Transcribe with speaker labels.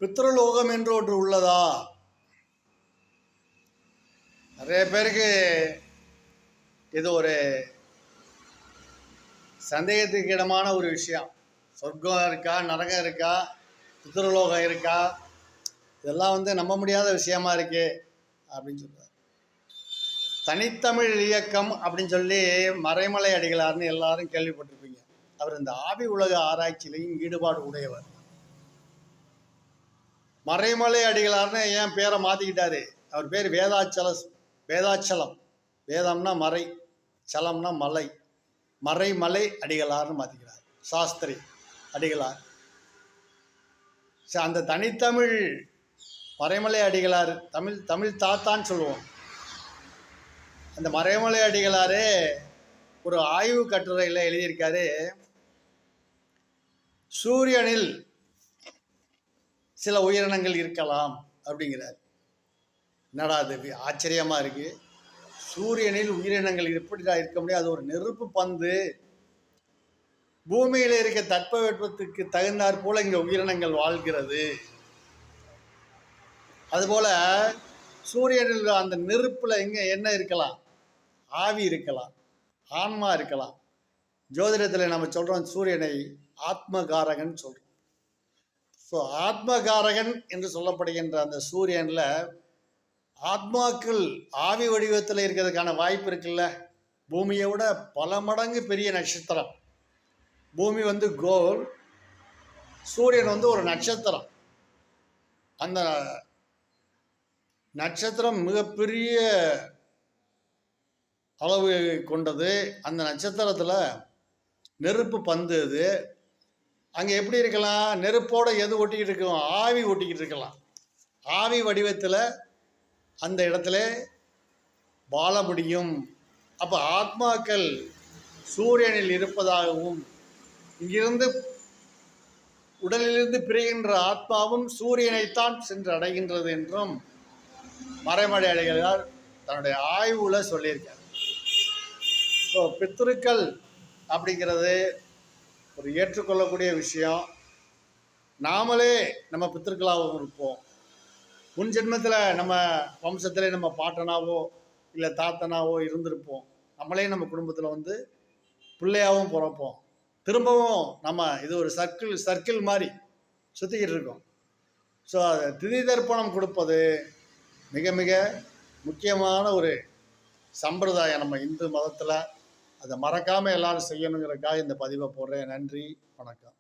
Speaker 1: பித்ருலோகம் என்று ஒன்று உள்ளதா? நிறைய பேருக்கு இது ஒரு சந்தேகத்துக்கு இடமான ஒரு விஷயம். சொர்க்கம் இருக்கா, நரகம் இருக்கா, பித்ருலோகம் இருக்கா, இதெல்லாம் நம்ப முடியாத விஷயமா இருக்கு அப்படின்னு சொல்றாரு. தனித்தமிழ் இயக்கம் அப்படின்னு சொல்லி மறைமலை அடிகளார்னு எல்லாரும் கேள்விப்பட்டிருப்பீங்க. அவர் இந்த ஆவி உலக ஆராய்ச்சியிலையும் ஈடுபாடு உடையவர். மறைமலை அடிகளார்னு ஏன் பேரை மாற்றிக்கிட்டாரு? அவர் பேர் வேதாச்சலம். வேதம்னா மறை, சலம்னா மலை. மறைமலை அடிகளார்னு மாற்றிக்கிறார். சாஸ்திரி அடிகளார். அந்த தனித்தமிழ் மறைமலை அடிகளார் தமிழ் தாத்தான்னு சொல்லுவோம். அந்த மறைமலை அடிகளாரே ஒரு ஆய்வு கட்டுரையில் எழுதியிருக்காரு. சூரியனில் சில உயிரினங்கள் இருக்கலாம் அப்படிங்கிறார். என்னடா அது ஆச்சரியமா இருக்கு. சூரியனில் உயிரினங்கள் எப்படிதான் இருக்க முடியும்? அது ஒரு நெருப்பு பந்து. பூமியில இருக்க தட்பவெப்பத்துக்கு தகுந்தாற் போல இங்க உயிரினங்கள் வாழ்கிறது. அதுபோல சூரியனில் அந்த நெருப்புல இங்க என்ன இருக்கலாம்? ஆவி இருக்கலாம், ஆன்மா இருக்கலாம். ஜோதிடத்தில் நம்ம சொல்றோம் சூரியனை ஆத்மகாரகன் சொல்றோம். ஸோ ஆத்மகாரகன் என்று சொல்லப்படுகின்ற அந்த சூரியனில் ஆத்மாக்கள் ஆவி வடிவத்தில் இருக்கிறதுக்கான வாய்ப்பு இருக்குல்ல. பூமியை விட பல மடங்கு பெரிய நட்சத்திரம். பூமி கோல், சூரியன் ஒரு நட்சத்திரம். அந்த நட்சத்திரம் மிகப்பெரிய அளவு கொண்டது. அந்த நட்சத்திரத்தில் நெருப்பு பந்து. அது அங்கே எப்படி இருக்கலாம்? நெருப்போட எது ஒட்டிக்கிட்டு இருக்கும்? ஆவி ஒட்டிக்கிட்டு இருக்கலாம். ஆவி வடிவத்தில் அந்த இடத்துல வாழ முடியும். அப்போ ஆத்மாக்கள் சூரியனில் இருப்பதாகவும், இங்கிருந்து உடலிலிருந்து பிரிகின்ற ஆத்மாவும் சூரியனைத்தான் சென்று அடைகின்றது என்றும் மறைமலை அடிகளார் தன்னுடைய ஆய்வுல சொல்லியிருக்கார். ஸோ பித்ருக்கள் அப்படிங்கிறது ஒரு ஏற்றுக்கொள்ளக்கூடிய விஷயம். நாமளே நம்ம பித்திருக்களாகவும் இருப்போம். முன் ஜென்மத்தில் நம்ம வம்சத்தில் நம்ம பாட்டனாவோ இல்லை தாத்தனாவோ இருந்திருப்போம். நம்மளே நம்ம குடும்பத்தில் பிள்ளையாகவும் பிறப்போம். திரும்பவும் நம்ம இது ஒரு சர்க்கிள் மாதிரி சுற்றிக்கிட்டு இருக்கோம். ஸோ அதை திதி தர்ப்பணம் கொடுப்பது மிக மிக முக்கியமான ஒரு சம்பிரதாயம் நம்ம இந்து மதத்தில். அதை மறக்காமல் எல்லாரும் செய்யணுங்கிறக்காக இந்த பதிவை போடுறேன். நன்றி, வணக்கம்.